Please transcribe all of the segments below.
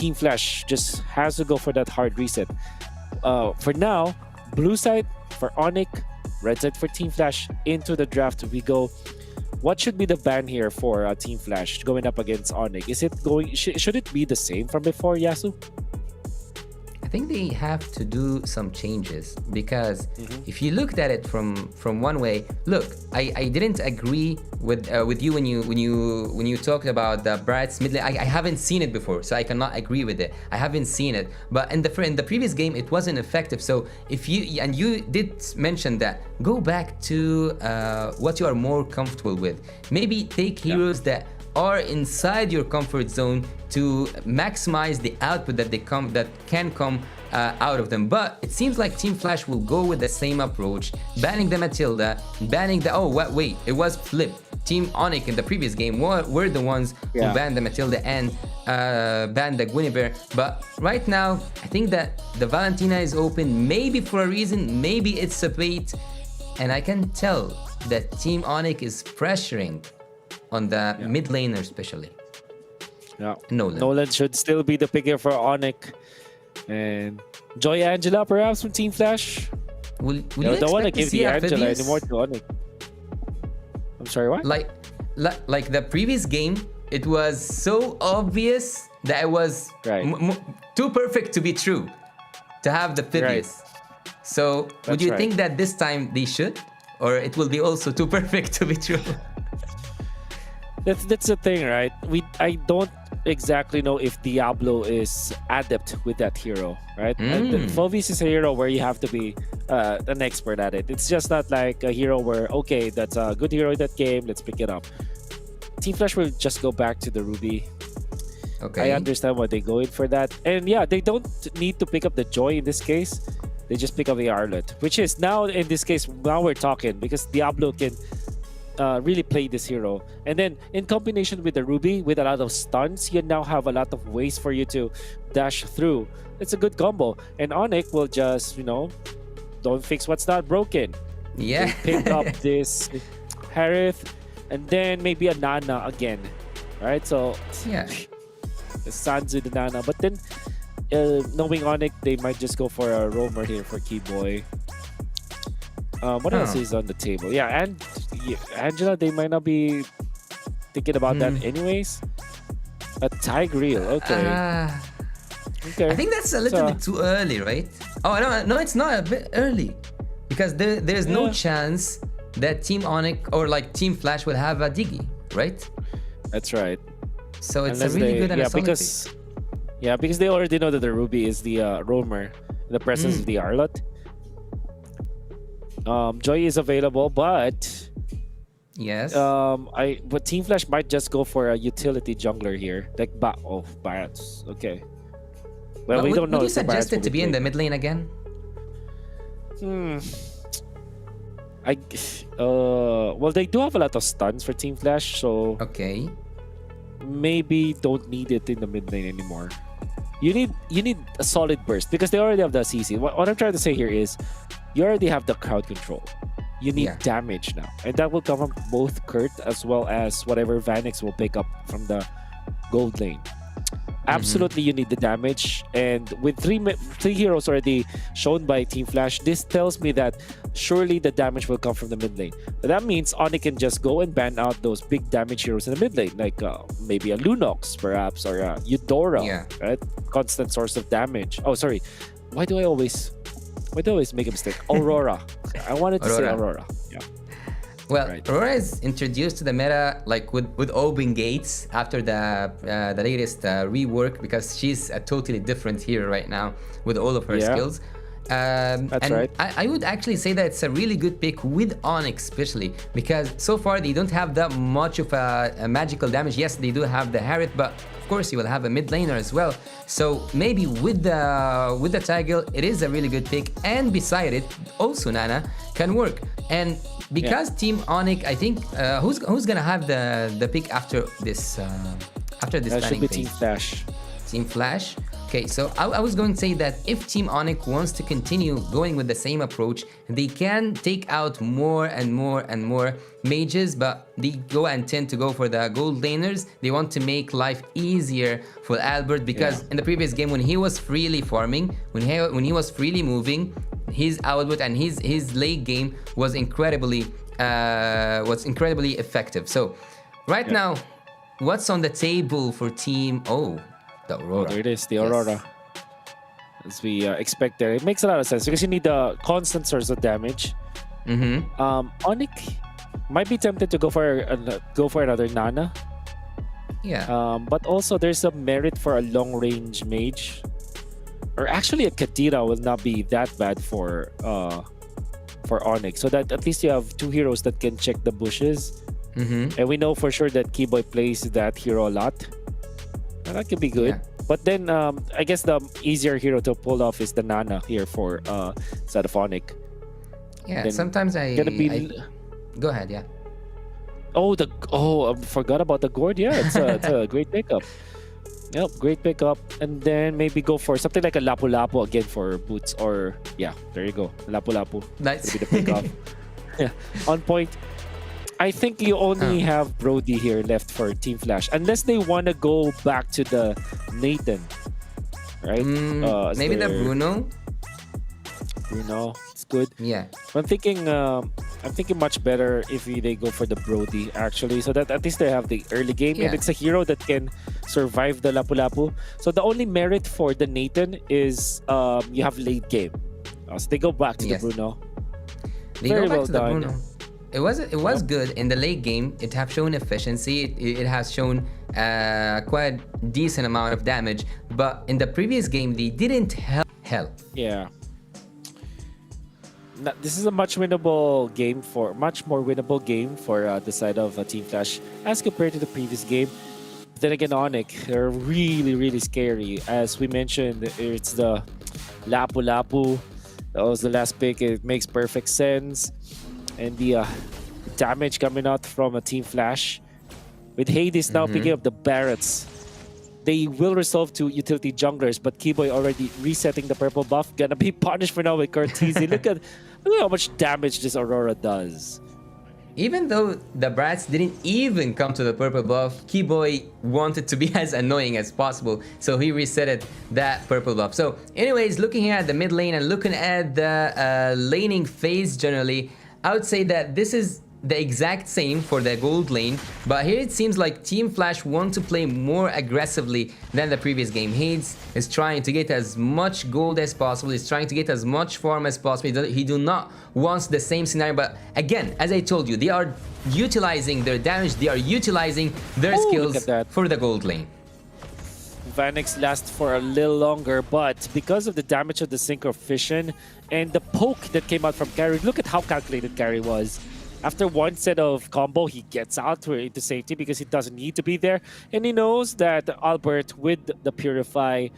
Team Flash just has to go for that hard reset. For now, blue side for ONIC, red side for Team Flash. Into the draft we go. What should be the ban here for Team Flash going up against ONIC? Is it going? Should it be the same from before, Yasu? I think they have to do some changes because if you looked at it from one way, look, I didn't agree with you when you talked about the Bratz mid lane. I haven't seen it before, so I cannot agree with it. I haven't seen it, but in the previous game it wasn't effective. So if you did mention that, go back to what you are more comfortable with. Maybe take heroes that are inside your comfort zone to maximize the output that can come out of them. But it seems like Team Flash will go with the same approach, banning the Matilda, banning the wait, it was flipped. Team ONIC in the previous game were the ones who banned the Matilda and banned the Guinevere. But right now, I think that the Valentina is open, maybe for a reason, maybe it's a bait, and I can tell that Team ONIC is pressuring on the mid laner especially. Yeah. Nolan should still be the pick here for ONIC. And Joy Angela perhaps from Team Flash. Will you don't want to expect give to see the Angela amphibious? anymore to ONIC. I'm sorry, what? Like the previous game, it was so obvious that it was too perfect to be true to have the amphibious. So would you think that this time they should? Or it will be also too perfect to be true? That's the thing, right? I don't exactly know if Diablo is adept with that hero, right? Phovis is a hero where you have to be an expert at it. It's just not like a hero where, okay, that's a good hero in that game, let's pick it up. Team Flash will just go back to the Ruby. Okay. I understand why they go in for that. And yeah, they don't need to pick up the Joy in this case. They just pick up the Arlet, which is now, in this case, now we're talking because Diablo can really play this hero. And then in combination with the Ruby, with a lot of stuns, you now have a lot of ways for you to dash through. It's a good combo. And ONIC will just, don't fix what's not broken. Yeah. They pick up this Harith and then maybe a Nana again. Right? So, yeah. The Sanzu, the Nana. But then, knowing ONIC, they might just go for a roamer here for Keyboy. What else is on the table? Yeah, and Angela, they might not be thinking about that anyways. A Tigreal, okay. I think that's a little bit too early, right? Oh, no, it's not a bit early. Because there's no chance that Team ONIC or like Team Flash will have a Diggy, right? That's right. So it's a really good and a solid pick. Because they already know that the Ruby is the roamer in the presence of the Arlot. Joy is available, but yes. But Team Flash might just go for a utility jungler here, like Barats. Okay. Well, we don't know. Would you suggest it to be in the mid lane again? Well, they do have a lot of stuns for Team Flash, so okay. Maybe don't need it in the mid lane anymore. You need a solid burst because they already have the CC. What I'm trying to say here is, you already have the crowd control. You need damage now, and that will come from both Kurt as well as whatever Vanix will pick up from the gold lane. Absolutely, you need the damage, and with three heroes already shown by Team Flash, this tells me that surely the damage will come from the mid lane. But that means ONIC can just go and ban out those big damage heroes in the mid lane, like maybe a Lunox perhaps, or a Eudora, right? Constant source of damage. Oh, sorry. Why do I always make a mistake? Aurora. I wanted to say Aurora. Yeah. Well, Aurora is introduced to the meta like with open gates after the latest rework, because she's a totally different hero right now with all of her skills. That's right. I would actually say that it's a really good pick with ONIC, especially because so far they don't have that much of a magical damage. Yes, they do have the Harith, but of course you will have a mid laner as well. So maybe with the Tigreal, it is a really good pick, and beside it, also Nana can work. And because Team ONIC, I think who's gonna have the pick after this that should be Team Flash. Team Flash. Okay, so I was going to say that if Team ONIC wants to continue going with the same approach, they can take out more and more and more mages, but they go and tend to go for the gold laners. They want to make life easier for Albert, because in the previous game when he was freely farming, when he was freely moving, his output and his late game was incredibly effective. So right now, what's on the table for Team the Aurora? There it is, the Aurora. As we expect there. It makes a lot of sense because you need a constant source of damage. ONIC might be tempted to go for another Nana. Yeah. But also there's a merit for a long range mage. Or actually a Kadira will not be that bad for ONIC. So that at least you have two heroes that can check the bushes. And we know for sure that Keyboy plays that hero a lot. And that could be good. Yeah. But then I guess the easier hero to pull off is the Nana here for side of ONIC. Yeah, Then sometimes I go ahead, yeah. I forgot about the gourd. Yeah, it's a great pickup. Yep, great pickup. And then maybe go for something like a Lapu Lapu again for boots, or yeah, there you go. Lapu Lapu. Nice. Be the pickup. Yeah. On point. I think you only have Brody here left for Team Flash, unless they want to go back to the Nathan, right? Maybe the Bruno. Bruno, it's good. Yeah. I'm thinking much better if they go for the Brody actually, so that at least they have the early game, and it's a hero that can survive the Lapu Lapu. So the only merit for the Nathan is you have late game. So they go back to the Bruno. They go back to the Bruno. It was good in the late game. It have shown efficiency. It has shown quite decent amount of damage. But in the previous game, they didn't help. Yeah. This is a much more winnable game for the side of Team Flash as compared to the previous game. Then again, ONIC, they're really, really scary. As we mentioned, it's the Lapu Lapu. That was the last pick. It makes perfect sense. And the damage coming out from a Team Flash. With Hades now picking up the Barretts. They will resolve to utility junglers, but Keyboy already resetting the purple buff. Gonna be punished for now with Cortese. Look at how much damage this Aurora does. Even though the brats didn't even come to the purple buff, Keyboy wanted to be as annoying as possible, so he resetted that purple buff. So anyways, looking here at the mid lane and looking at the laning phase generally, I would say that this is the exact same for the gold lane, but here it seems like Team Flash want to play more aggressively than the previous game. Hades is trying to get as much gold as possible, he's trying to get as much farm as possible. He do not want the same scenario, but again, as I told you, they are utilizing their damage, they are utilizing their skills for the gold lane. Vanix lasts for a little longer, but because of the damage of the Synchro Fission and the poke that came out from Carry, look at how calculated Carry was. After one set of combo, he gets out into safety because he doesn't need to be there. And he knows that Albert, with the Purify,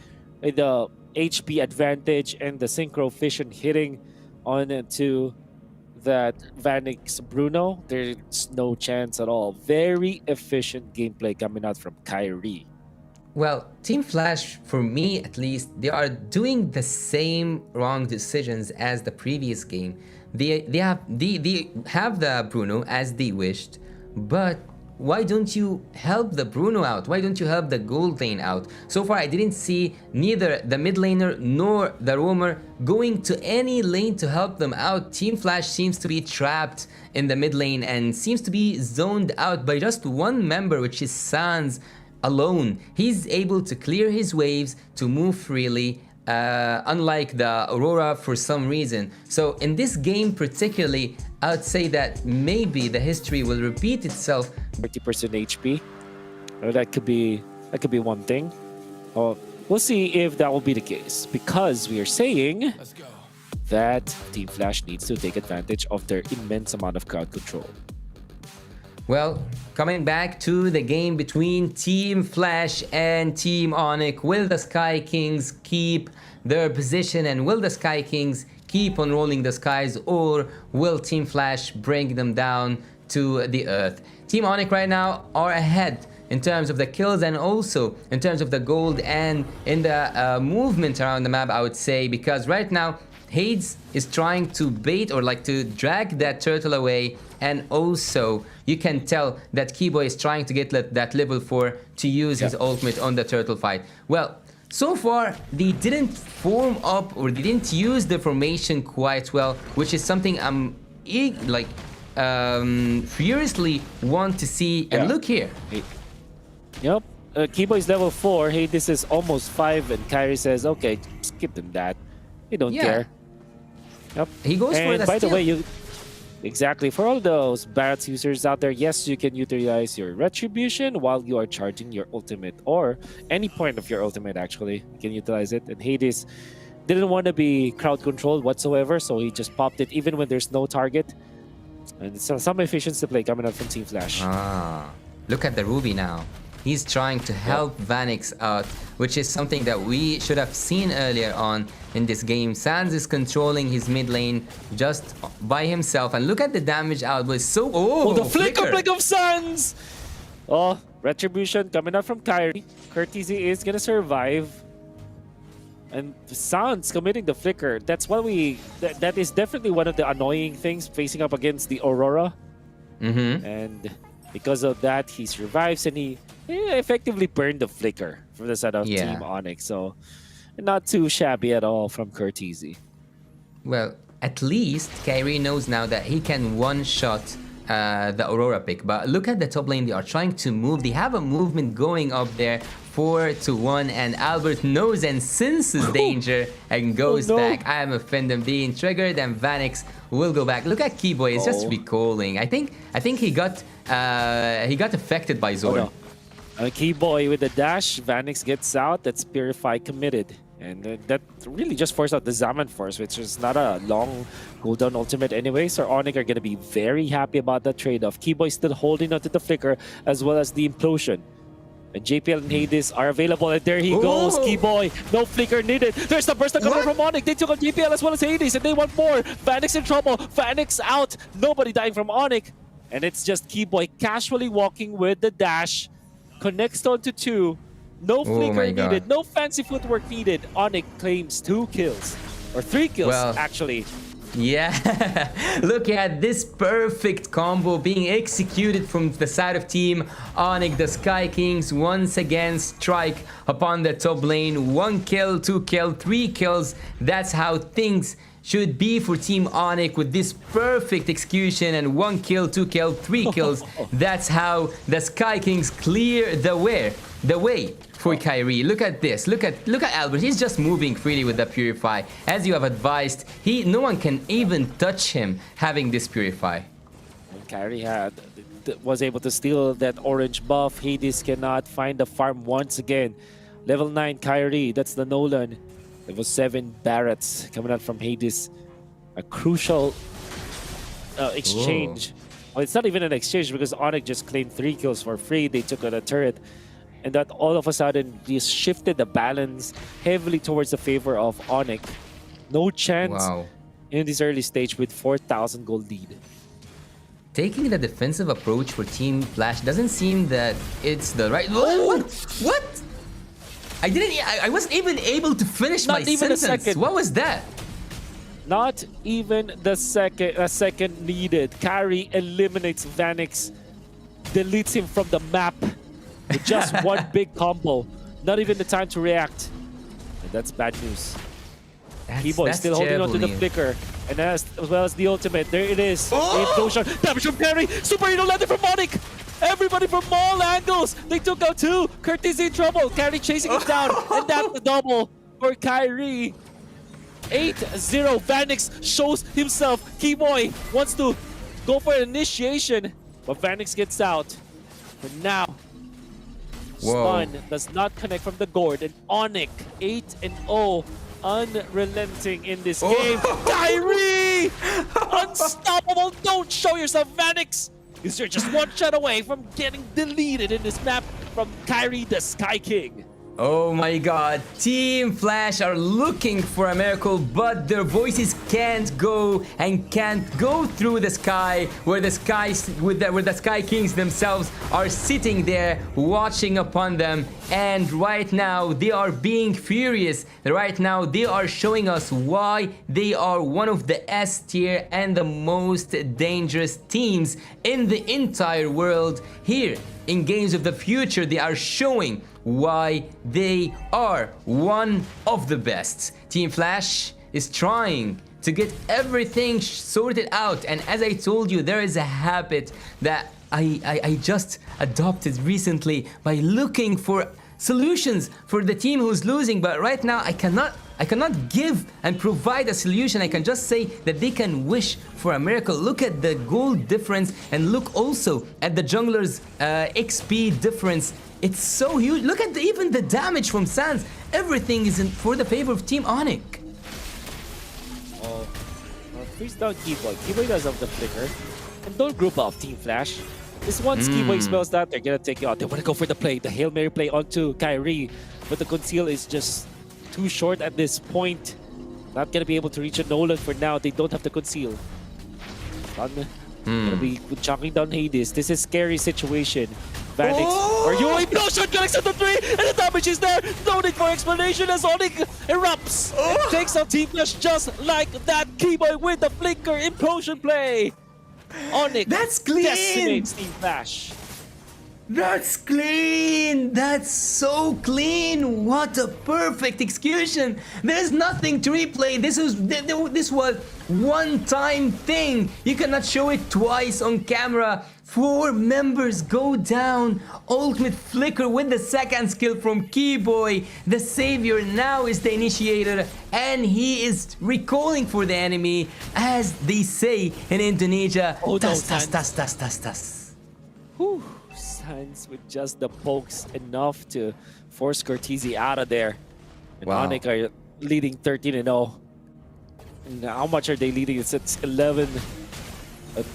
with the HP advantage and the Synchro Fission hitting onto that Vanix Bruno, there's no chance at all. Very efficient gameplay coming out from Kyrie. Well, Team Flash, for me at least, they are doing the same wrong decisions as the previous game. They have the Bruno as they wished, but why don't you help the Bruno out? Why don't you help the gold lane out? So far, I didn't see neither the mid laner nor the roamer going to any lane to help them out. Team Flash seems to be trapped in the mid lane and seems to be zoned out by just one member, which is Sans alone. He's able to clear his waves to move freely, unlike the Aurora for some reason. So in this game particularly, I would say that maybe the history will repeat itself. 30% HP. That could be one thing. We'll see if that will be the case, because we are saying that Team Flash needs to take advantage of their immense amount of crowd control. Well, coming back to the game between Team Flash and Team ONIC, will the Sky Kings keep their position and will the Sky Kings keep on rolling the skies, or will Team Flash bring them down to the earth? Team ONIC right now are ahead in terms of the kills and also in terms of the gold and in the movement around the map, I would say, because right now Hades is trying to bait or like to drag that turtle away, and also you can tell that Keyboy is trying to get that level 4 to use his ultimate on the turtle fight. Well, so far they didn't form up or they didn't use the formation quite well, which is something I'm furiously want to see. And look here. Yep. Keyboy's level 4. Hades is almost 5, and Kyrie says, okay, skip them that. They don't care. Yep. He goes for the by the steal. way, exactly, for all those Barrett's users out there, yes, you can utilize your Retribution while you are charging your ultimate, or any point of your ultimate, actually. You can utilize it. And Hades didn't want to be crowd controlled whatsoever, so he just popped it even when there's no target. And so some efficiency play coming out from Team Flash. Look at the Ruby now. He's trying to help Vanix out, which is something that we should have seen earlier on in this game. Sans is controlling his mid lane just by himself, and look at the damage output. So the flick of Sans! Oh, Retribution coming out from Kyrie. Courtesy is gonna survive. And Sans committing the flicker. That's what that is definitely one of the annoying things facing up against the Aurora. And because of that, he survives, and he effectively burned the flicker from the side of Team ONIC. So not too shabby at all from Courtesy. Well, at least Kyrie knows now that he can one-shot the Aurora pick. But look at the top lane. They are trying to move. They have a movement going up there. 4-1, and Albert knows and senses danger and goes back. I am offended being triggered, and Vanix will go back. Look at Keyboy, he's just recalling. I think he got affected by Zord. Keyboy with the dash, Vanix gets out. That's Purify committed, and that really just forced out the Zaman Force, which is not a long cooldown ultimate anyway. So ONIC are gonna be very happy about that trade-off. Keyboy still holding onto the flicker as well as the implosion. And JPL and Hades are available, and there he goes, Keyboy. No flicker needed. There's the burst coming from ONIC. They took on JPL as well as Hades, and they want more. Vanix in trouble. Vanix out. Nobody dying from ONIC. And it's just Keyboy casually walking with the dash. Connects onto 2. No flicker needed. No fancy footwork needed. ONIC claims 2 kills. Or 3 kills, actually. Yeah, look at this perfect combo being executed from the side of Team ONIC. The Sky Kings once again strike upon the top lane. 1 kill, 2 kill, 3 kills. That's how things should be for Team ONIC with this perfect execution, and 1 kill, 2 kill, 3 kills. That's how the Sky Kings clear the way for Kyrie. Look at this. Look at Albert. He's just moving freely with the Purify. As you have advised, no one can even touch him having this Purify. And Kyrie was able to steal that orange buff. Hades cannot find the farm once again. Level 9 Kyrie, that's the Nolan. Level 7 Barrett's coming out from Hades. A crucial exchange. Well, it's not even an exchange because ONIC just claimed 3 kills for free. They took out a turret. And that all of a sudden just shifted the balance heavily towards the favor of ONIC. No chance in this early stage with 4,000 gold lead. Taking the defensive approach for Team Flash doesn't seem that it's the right... What? I wasn't even able to finish my sentence. What was that? Not even a second needed. Kyrie eliminates Vanix, deletes him from the map. With just one big combo. Not even the time to react. And that's bad news. Keyboy still holding on to the flicker. And as well as the ultimate. There it is. Damage from Kyrie. Super Hero landed from ONIC. Everybody from all angles. They took out 2. Curtis in trouble. Kyrie chasing him down. And that's the double for Kyrie. 8-0. Vanix shows himself. Keyboy wants to go for an initiation. But Vanix gets out. And now... Stun does not connect from the gourd, and ONIC 8-0, unrelenting in this game. Kyrie! Unstoppable! Don't show yourself, Vanix! You're just one shot away from getting deleted in this map from Kyrie the Sky King. Oh my god, Team Flash are looking for a miracle, but their voices can't go and can't go through the sky where the Sky Kings themselves are sitting there watching upon them. And right now they are being furious. Right now they are showing us why they are one of the S tier and the most dangerous teams in the entire world. Here in Games of the Future, they are showing why they are one of the best. Team Flash is trying to get everything sorted out, and as I told you, there is a habit that I just adopted recently by looking for solutions for the team who's losing. But right now I cannot give and provide a solution. I can just say that they can wish for a miracle. Look at the gold difference, and look also at the jungler's XP difference. It's so huge. Look at even the damage from Sans. Everything is for the favor of Team ONIC. Oh, freeze down Keyboy. Keyboy does have the flicker. And don't group off Team Flash. This once Keyboy smells that, they're gonna take you out. They want to go for the play, the Hail Mary play onto Kyrie. But the conceal is just too short at this point. Not gonna be able to reach a Nolan for now. They don't have the conceal. Gonna be chucking down Hades. This is scary situation. Vanix. Are you implosion connects at the 3 and the damage is there. No need for explanation as ONIC erupts. It takes out Team Flash just like that. Keyboy with the flicker implosion play. ONIC That's clean. decimates Team Flash. That's clean! That's so clean! What a perfect execution! There's nothing to replay. This was one-time thing. You cannot show it twice on camera. 4 members go down. Ultimate flicker with the second skill from Keyboy. The savior now is the initiator, and he is recalling for the enemy, as they say in Indonesia. Oh, Tas, no, tas, tas, tas, tas, tas. Whew. Sans with just the pokes enough to force Cortese out of there. And Wow. ONIC are leading 13-0. And how much are they leading? It's 11,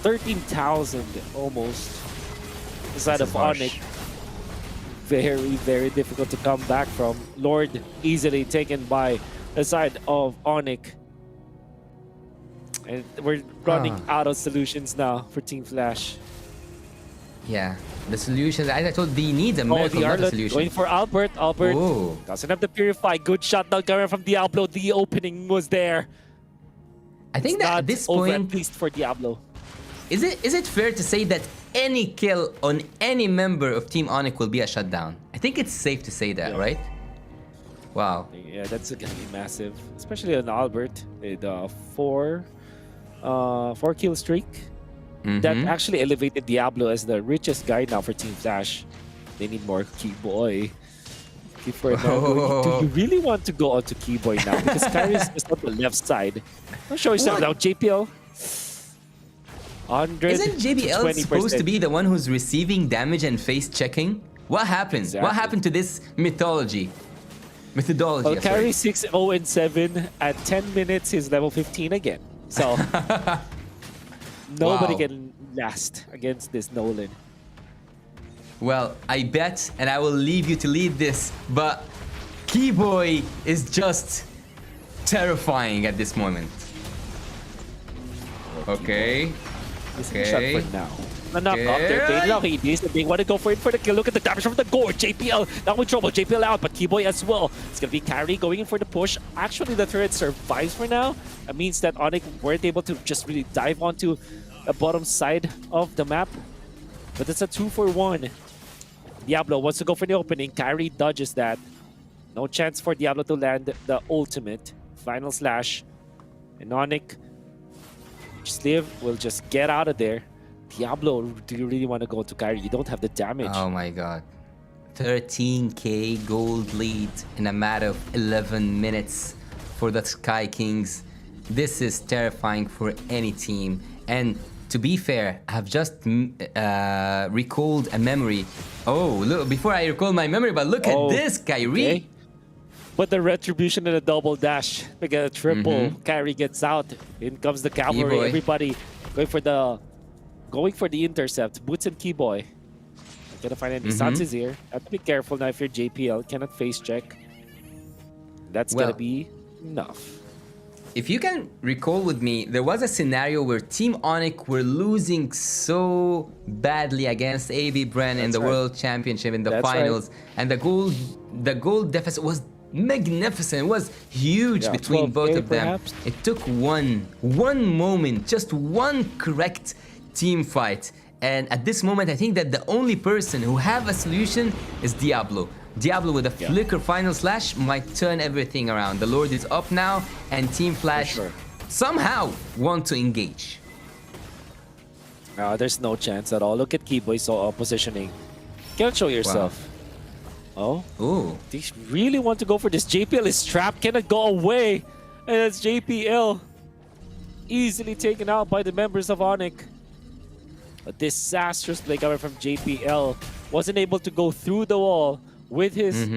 13,000 almost. Inside of ONIC. Very, very difficult to come back from. Lord easily taken by the side of ONIC. And we're running out of solutions now for Team Flash. Yeah, the solution, as I told, they need a Oh, miracle, the not a Arlet solution. going for Albert. Albert doesn't have the Purify. Good shutdown coming from Diablo. The opening was there. I think that at this over point, at least for Diablo. is it fair to say that any kill on any member of Team ONIC will be a shutdown? I think it's safe to say that, Yeah. right? Wow. Yeah, that's gonna be massive, especially on Albert with 4 kill streak. That actually elevated Diablo as the richest guy now for Team Flash. They need more Keyboy. Do you really want to go onto Keyboy now? Because Kyrie's just on the left side. I'll show you something now. JPL. 100 Isn't JBL to 20%. supposed to be the one who's receiving damage and face checking? What happened? Exactly. What happened to this methodology? Well, I'm sorry. Kyrie 6-0-7 at 10 minutes. He's level 15 again. So nobody Wow. can last against this Nolan. Well, I bet, and I will leave you to lead this, but Keyboy is just terrifying at this moment. Okay. Shot Okay. for now. The knockoff there. Okay. Now Hades. They want to go for it for the kill. Look at the damage from the gore. JPL now in trouble. JPL out, but Keyboy as well. It's going to be Kyrie going in for the push. Actually, the turret survives for now. That means that ONIC weren't able to just really dive onto the bottom side of the map. But it's a 2-for-1. Diablo wants to go for the opening. Kyrie dodges that. No chance for Diablo to land the ultimate. Final slash. And ONIC just will just get out of there. Diablo, do you really want to go to Kyrie? You don't have the damage. Oh my god. 13k gold lead in a matter of 11 minutes for the Sky Kings. This is terrifying for any team. And to be fair, I have just recalled a memory. Oh, look, before I recall my memory, but look at this, Kyrie. Okay. But the retribution and a double dash. Like a triple. Kyrie gets out. In comes the cavalry. Keyboy. Everybody going for the intercept. Boots and Keyboy. Gonna find any Suns is here. Have to be careful now if you're JPL. Cannot face check. That's gonna be enough. If you can recall with me, there was a scenario where Team ONIC were losing so badly against AB Bren in the World Championship in the finals, and the goal deficit was magnificent. It was huge between both of them. Perhaps. It took one moment, just one correct team fight. And at this moment, I think that the only person who have a solution is Diablo. Diablo with a flicker final slash might turn everything around. The Lord is up now, and Team Flash somehow want to engage. There's no chance at all. Look at Keyboy's positioning. Can't show yourself. Oh. Ooh. They really want to go for this. JPL is trapped, cannot go away. And it's JPL. Easily taken out by the members of ONIC. A disastrous play coming from JPL. Wasn't able to go through the wall with his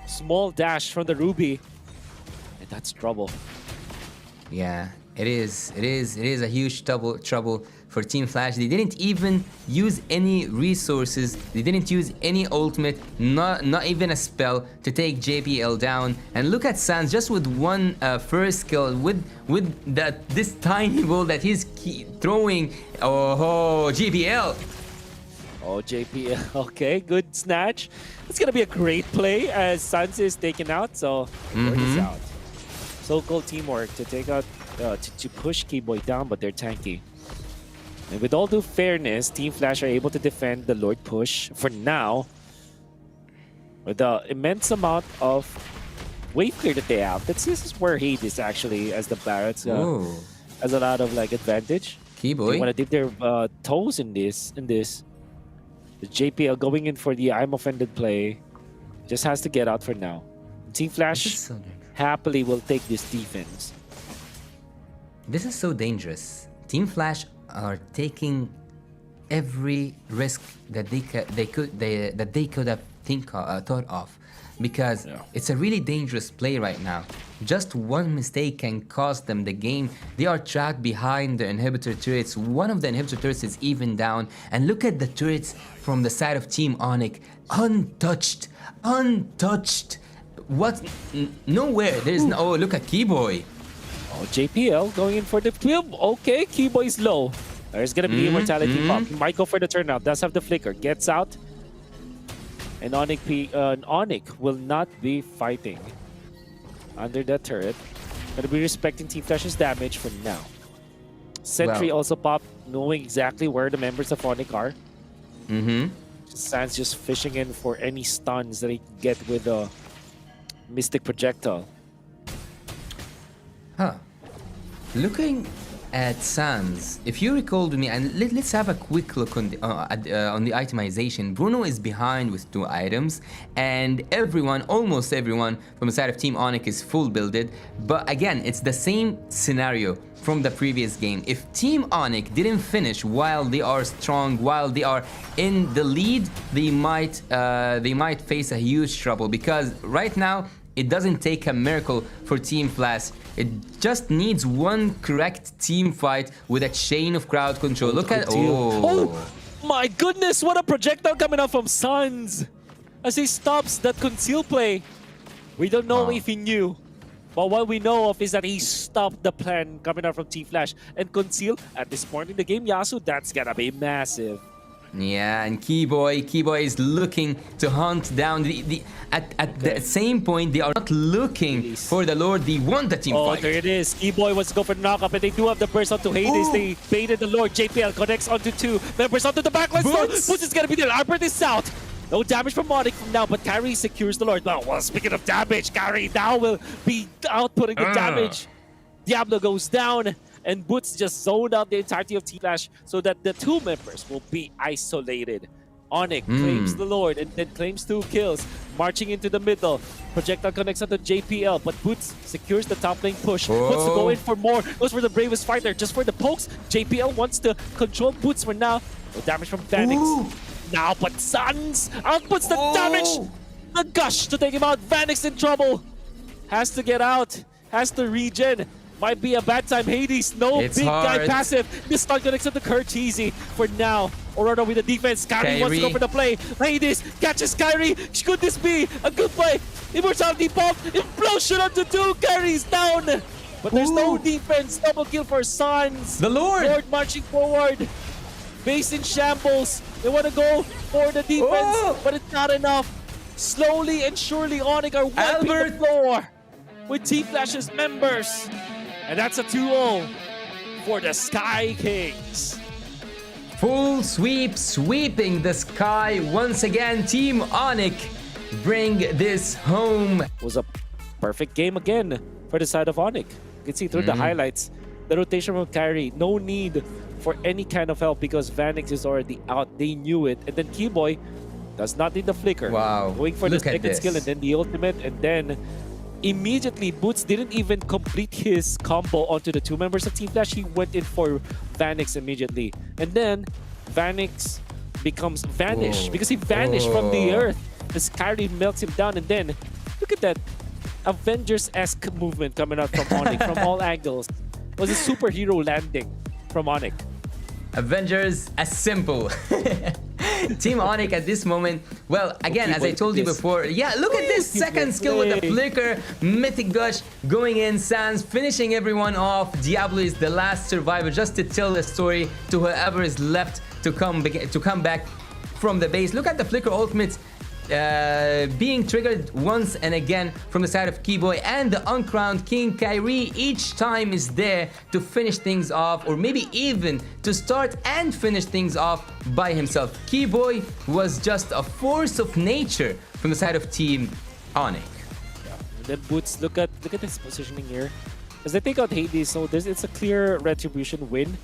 small dash from the Ruby. And that's trouble. Yeah, it is a huge trouble for Team Flash. They didn't even use any resources. They didn't use any ultimate, not even a spell to take JPL down. And look at Sans just with one first kill with this tiny ball that he's throwing. Oh, JPL. Oh, JPL. Okay, good snatch. It's gonna be a great play as Sans is taken out. So Lord is out. So-called teamwork to take out to push Keyboy down, but they're tanky. And with all due fairness, Team Flash are able to defend the Lord push for now. With the immense amount of wave clear that they have. This is where Hades actually, as the Barretts, has a lot of like advantage. Keyboy. They want to dip their toes in this. The JPL going in for the I'm offended play. Just has to get out for now. Team Flash happily will take this defense. This is so dangerous. Team Flash are taking every risk that they could have thought of, because it's a really dangerous play right now. Just one mistake can cost them the game. They are trapped behind the inhibitor turrets. One of the inhibitor turrets is even down, and look at the turrets from the side of Team ONIC, untouched. What? Nowhere. There's no. Oh, look at Keyboy. Oh, JPL going in for the flip. Okay, Keyboy's low. There's gonna be immortality pop. He might go for the turnout. Does have the flicker. Gets out. And ONIC will not be fighting under that turret. Gonna be respecting Team Flash's damage for now. Sentry also popped, knowing exactly where the members of ONIC are. Sans just fishing in for any stuns that he can get with a Mystic Projectile. Looking at Sans, if you recall to me, and let's have a quick look on the itemization. Bruno is behind with 2 items, and almost everyone from the side of Team ONIC is full builded. But again, it's the same scenario from the previous game. If Team ONIC didn't finish while they are strong, while they are in the lead, they might face a huge trouble, because right now it doesn't take a miracle for Team Flash. It just needs one correct team fight with a chain of crowd control. Look at oh my goodness! What a projectile coming out from Sans as he stops that conceal play. We don't know if he knew, but what we know of is that he stopped the plan coming out from Team Flash and conceal at this point in the game. Yasu, that's gonna be massive. Yeah, and Keyboy is looking to hunt down at the same point. They are not looking for the Lord. They want the team fight. Oh, there it is. Keyboy wants to go for the knockup, and they do have the burst onto Hades. They baited the Lord. JPL connects onto 2 members onto the backline. Boots is gonna be there. Albert is out. No damage from ONIC from now, but Carry secures the Lord. Well, speaking of damage, Carry now will be outputting the damage. Diablo goes down, and Boots just zoned out the entirety of Team Flash so that the 2 members will be isolated. ONIC claims the Lord and then claims 2 kills, marching into the middle. Projectile connects onto JPL, but Boots secures the top lane push. Wants to go in for more, goes for the bravest fighter, just for the pokes. JPL wants to control Boots for now. No damage from Phoenix. Now, but Sans outputs the damage! The gush to take him out. Vanix in trouble. Has to get out, has to regen. Might be a bad time. Hades, no, it's big hard. Guy passive. This stun connects up to Kurcheezy for now. Aurora with the defense. Kyrie wants to go for the play. Hades catches Kyrie. Could this be a good play? Immortality pop. Implosion onto 2. Kyrie's down. But there's no defense. Double kill for Suns. The Lord. Lord marching forward. Base in shambles. They want to go for the defense, but it's not enough. Slowly and surely, ONIC are wiping the floor with Team Flash's members. And that's a 2-0 for the Sky Kings. Full sweep, sweeping the sky once again. Team ONIC bring this home. It was a perfect game again for the side of ONIC. You can see through the highlights, the rotation from Kyrie, no need for any kind of help because Vanix is already out. They knew it. And then Keyboy does not need the flicker. Wow. Going for the Look at second this. skill and then the ultimate. And then immediately, Boots didn't even complete his combo onto the 2 members of Team Flash. He went in for Vanix immediately. And then Vanix becomes vanished because he vanished from the earth. As Kyrie melts him down. And then look at that Avengers-esque movement coming out from ONIC from all angles. It was a superhero landing from ONIC. Avengers Assemble. Team ONIC at this moment, well, again, as I told you before, yeah, look at this second skill with the flicker, Mythic Gush going in, Sans finishing everyone off. Diablo is the last survivor just to tell the story to whoever is left to come back from the base. Look at the flicker ultimates being triggered once and again from the side of Keyboy, and the uncrowned King Kyrie each time is there to finish things off, or maybe even to start and finish things off by himself. Keyboy was just a force of nature from the side of Team ONIC. Yeah. And then Boots, look at this positioning here. As they take out Hades, so it's a clear retribution win.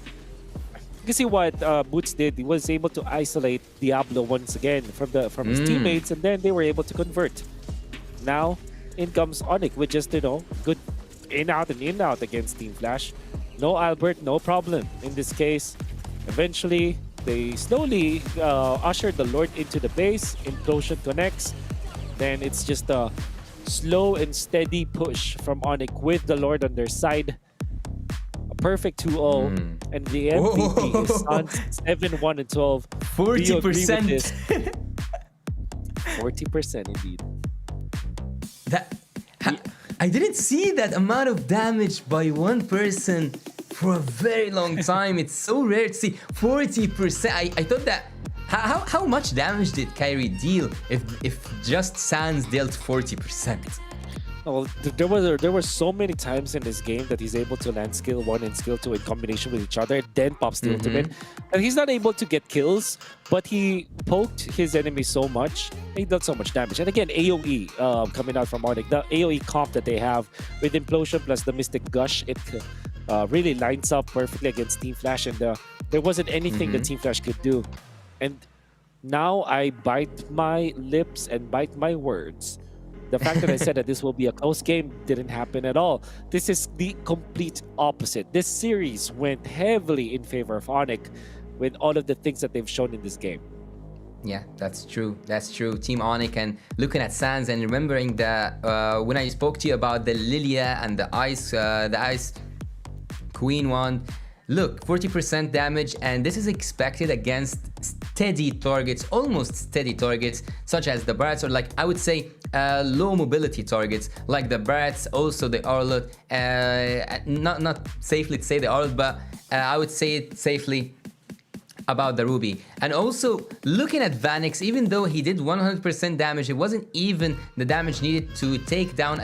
You can see what Boots did. He was able to isolate Diablo once again from his teammates, and then they were able to convert. Now, in comes ONIC with just, good in out against Team Flash. No Albert, no problem in this case. Eventually, they slowly usher the Lord into the base. Implosion connects. Then it's just a slow and steady push from ONIC with the Lord on their side. Perfect 2-0, and the MVP is Suns 7-1 and 12. 40%. 40% indeed. I didn't see that amount of damage by one person for a very long time. It's so rare to see 40%. I thought that how much damage did Kyrie deal if just Sans dealt 40%? Well, there were so many times in this game that he's able to land skill 1 and skill 2 in combination with each other, then pops the ultimate. And he's not able to get kills, but he poked his enemy so much, he did so much damage. And again, AoE coming out from ONIC, the AoE comp that they have with Implosion plus the Mystic Gush, it really lines up perfectly against Team Flash, and there wasn't anything that Team Flash could do. And now I bite my lips and bite my words. The fact that I said that this will be a close game didn't happen at all. This is the complete opposite. This series went heavily in favor of ONIC with all of the things that they've shown in this game. Yeah, that's true. That's true. Team ONIC, and looking at Sans and remembering that when I spoke to you about the Lilia and the Ice Queen one, look, 40% damage, and this is expected against steady targets, almost steady targets, such as the Barats, or like I would say low mobility targets, like the Barats, also the Arlot, not safely to say the Arlot, but I would say it safely about the Ruby. And also, looking at Vanix, even though he did 100% damage, it wasn't even the damage needed to take down